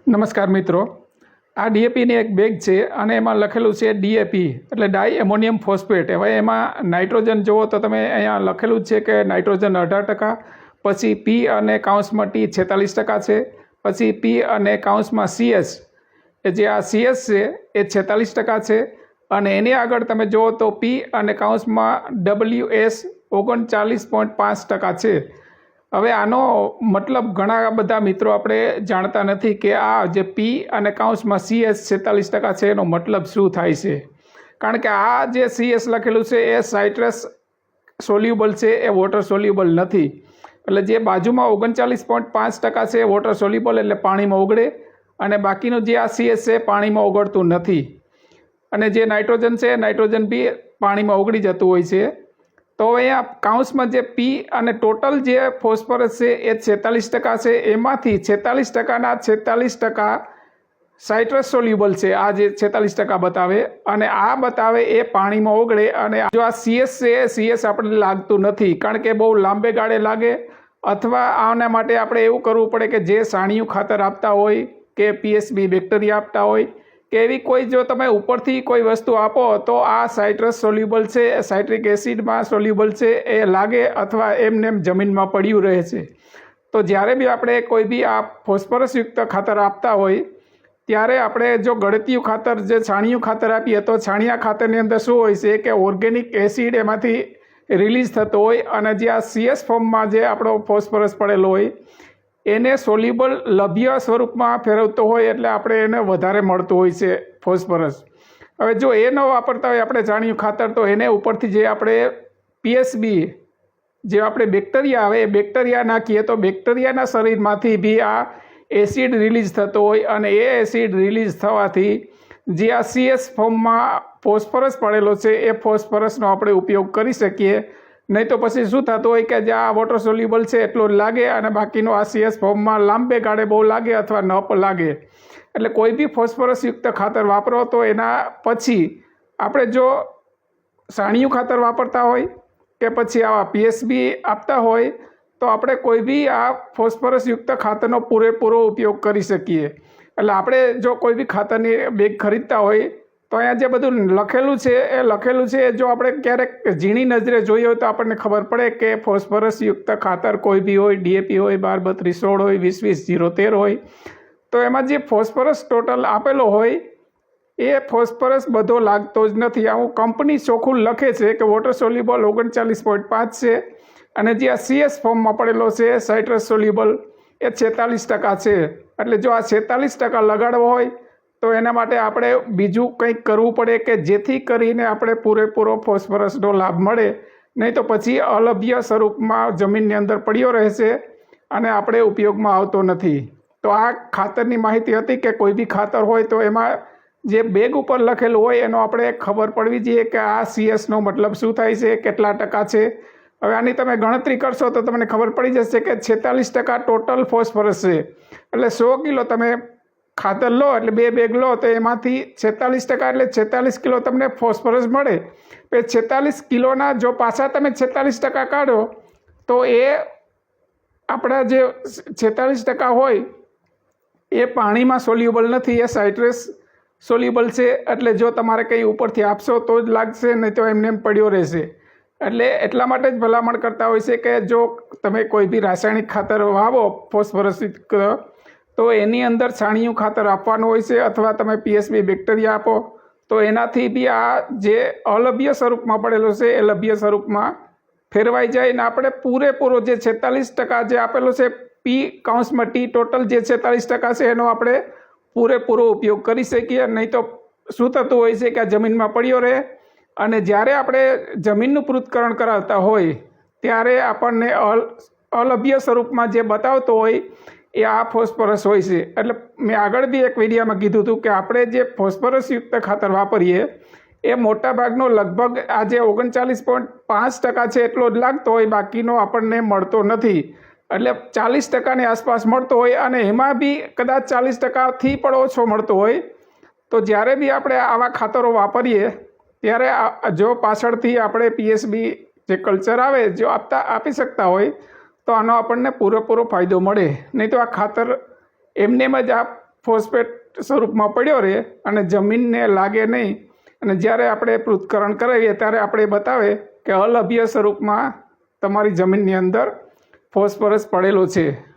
નમસ્કાર મિત્રો, આ ડીએપીની એક બેગ છે અને એમાં લખેલું છે ડીએપી એટલે ડાઈ એમોનિયમ ફોસ્ફેટ। હવે એમાં નાઇટ્રોજન જુઓ તો તમે અહીંયા લખેલું જ છે કે નાઇટ્રોજન 18%, પછી પી અને કાઉન્સમાં ટી 46% છે, પછી પી અને કાઉન્સમાં સીએસ એ જે આ સીએસ છે એ 46% છે, અને એની આગળ તમે જુઓ તો પી અને કાઉન્સમાં ડબલ્યુએસ 39.5% છે। હવે આનો મતલબ ઘણા બધા મિત્રો આપણે જાણતા નથી કે આ જે પી અને કાઉન્સમાં સીએસ 46% છે એનો મતલબ શું થાય છે, કારણ કે આ જે સીએસ લખેલું છે એ સાઇટ્રસ સોલ્યુબલ છે, એ વોટર સોલ્યુબલ નથી। એટલે જે બાજુમાં 39.5% છે એ વોટર સોલ્યુબલ એટલે પાણીમાં ઓગળે, અને બાકીનું જે આ સીએસ છે પાણીમાં ઓગળતું નથી, અને જે નાઇટ્રોજન છે નાઇટ્રોજન બી પાણીમાં ઓગળી જતું હોય છે। તો અહીંયા કાઉન્સમાં જે પી અને ટોટલ જે ફોસ્ફરસ છે એ 46% છે, એમાંથી 46%ના 46% સાઇટ્રસ સોલ્યુબલ છે, આ જે 46% બતાવે, અને આ બતાવે એ પાણીમાં ઓગળે। અને જો આ સીએસ છે એ સીએસ આપણને લાગતું નથી, કારણ કે બહુ લાંબે ગાળે લાગે, અથવા આના માટે આપણે એવું કરવું પડે કે જે સાણિયું ખાતર આપતા હોય કે પીએસબી બેક્ટેરિયા આપતા હોય કે એવી કોઈ જો તમે ઉપરથી કોઈ વસ્તુ આપો તો આ સાઇટ્રસ સોલ્યુબલ છે, સાઇટ્રિક એસિડમાં સોલ્યુબલ છે એ લાગે, અથવા એમને એમ જમીનમાં પડ્યું રહે છે। તો જ્યારે બી આપણે કોઈ બી આ ફોસ્ફરસયુક્ત ખાતર આપતા હોય ત્યારે આપણે જો ગળતિયું ખાતર જે છાણિયું ખાતર આપીએ તો છાણિયા ખાતરની અંદર શું હોય છે કે ઓર્ગેનિક એસિડ એમાંથી રિલીઝ થતો હોય, અને જે આ સીએસ ફોર્મમાં જે આપણો ફોસ્ફરસ પડેલો હોય એને સોલ્યુબલ લભ્ય સ્વરૂપમાં ફેરવતો હોય, એટલે આપણે એને વધારે મળતું હોય છે ફોસ્ફરસ। હવે જો એ ન વાપરતા હોય આપણે છાણિયું ખાતર, તો એને ઉપરથી જે આપણે પીએસબી જે આપણે બેક્ટેરિયા આવે એ બેક્ટેરિયા નાખીએ તો બેક્ટેરિયાના શરીરમાંથી બી આ એસિડ રિલીઝ થતો હોય, અને એ એસિડ રિલીઝ થવાથી જે આ સીએસ ફોર્મમાં ફોસ્ફરસ પડેલો છે એ ફોસ્ફરસનો આપણે ઉપયોગ કરી શકીએ। નહીં તો પછી શું થતું હોય કે જે આ વોટર સોલ્યુબલ છે એટલો જ લાગે, અને બાકીનો આ સીએસ ફોર્મમાં લાંબે ગાળે બહુ લાગે અથવા ન પણ લાગે। એટલે કોઈ બી ફોસ્ફરસયુક્ત ખાતર વાપરો તો એના પછી આપણે જો સાણિયું ખાતર વાપરતા હોય કે પછી આવા પીએસબી આપતા હોય તો આપણે કોઈ બી આ ફોસ્ફરસયુક્ત ખાતરનો પૂરેપૂરો ઉપયોગ કરી શકીએ। એટલે આપણે જો કોઈ બી ખાતરની બેગ ખરીદતા હોય તો અહીંયા જે બધું લખેલું છે એ લખેલું છે જો આપણે ક્યારેક ઝીણી નજરે જોઈએ હોય તો આપણને ખબર પડે કે ફોસ્ફરસયુક્ત ખાતર કોઈ બી હોય, ડીએપી હોય, 12-32, 16 હોય, 20-20, 0-13 હોય, તો એમાં જે ફોસ્ફરસ ટોટલ આપેલો હોય એ ફોસ્ફરસ બધો લાગતો જ નથી। આવું કંપની ચોખ્ખું લખે છે કે વોટર સોલ્યુબલ 39.5 છે, અને જે આ સીએસ ફોર્મમાં પડેલો છે સાઇટ્રસ સોલ્યુબલ એ 46% છે। એટલે જો આ 46% લગાડવો હોય તો એના માટે આપણે બીજું કંઈક કરવું પડે કે જેથી કરીને આપણે પૂરેપૂરો ફોસ્ફરસનો લાભ મળે, નહીં તો પછી અલભ્ય સ્વરૂપમાં જમીનની અંદર પડ્યો રહેશે અને આપણે ઉપયોગમાં આવતો નથી। તો આ ખાતરની માહિતી હતી કે કોઈ બી ખાતર હોય તો એમાં જે બેગ ઉપર લખેલું હોય એનો આપણે ખબર પડવી જોઈએ કે આ સીએસનો મતલબ શું થાય છે, કેટલા ટકા છે। હવે આની તમે ગણતરી કરશો તો તમને ખબર પડી જશે કે 46% ટોટલ ફોસ્ફરસ છે, એટલે 100 કિલો તમે ખાતર લો એટલે 2 બેગ લો તો એમાંથી 46% એટલે 46 કિલો તમને ફોસ્ફરસ મળે। તો 46 કિલોના જો પાછા તમે 46% કાઢો તો એ આપણા જે 46% હોય એ પાણીમાં સોલ્યુબલ નથી, એ સાઇટ્રસ સોલ્યુબલ છે। એટલે જો તમારે કંઈ ઉપરથી આપશો તો જ લાગશે, નહીં તો એમને એમ પડ્યો રહેશે। એટલે એટલા માટે જ ભલામણ કરતા હોય છે કે જો તમે કોઈ બી રાસાયણિક ખાતર વાવો ફોસ્ફરસયુક્ત તો એની અંદર છાણિયું ખાતર આપવાનું હોય છે, અથવા તમે પીએસબી બેક્ટેરિયા આપો તો એનાથી બી આ જે અલભ્ય સ્વરૂપમાં પડેલો છે એ લભ્ય સ્વરૂપમાં ફેરવાઈ જાય, ને આપણે પૂરેપૂરો જે 46% જે આપેલો છે પી કાઉન્સમાં ટી ટોટલ જે 46% છે એનો આપણે પૂરેપૂરો ઉપયોગ કરી શકીએ। નહીં તો શું થતું હોય છે કે આ જમીનમાં પડ્યો રહે, અને જ્યારે આપણે જમીનનું પૃથ્થકરણ કરાવતા હોય ત્યારે આપણને અલભ્ય સ્વરૂપમાં જે બતાવતો હોય એ આ ફોસ્ફરસ હોય છે। એટલે મેં આગળ બી એક વિડીયોમાં કીધું હતું કે આપણે જે ફોસ્ફરસયુક્ત ખાતર વાપરીએ એ મોટાભાગનો લગભગ આ જે 39.5% છે એટલો જ લાગતો હોય, બાકીનો આપણને મળતો નથી। એટલે 40%ની આસપાસ મળતો હોય, અને એમાં બી કદાચ 40%થી પણ ઓછો મળતો હોય। તો જ્યારે બી આપણે આવા ખાતરો વાપરીએ ત્યારે જો પાછળથી આપણે પીએસબી જે કલ્ચર આવે જો આપી શકતા હોય તો આનો આપણને પૂરેપૂરો ફાયદો મળે। નહીં તો આ ખાતર એમને જ આ ફોસ્ફેટ સ્વરૂપમાં પડ્યો રહે અને જમીનને લાગે નહીં. અને જ્યારે આપણે પૃથ્થકરણ કરાવીએ ત્યારે આપણે બતાવે કે અલભ્ય સ્વરૂપમાં તમારી જમીનની અંદર ફોસ્ફરસ પડેલો છે.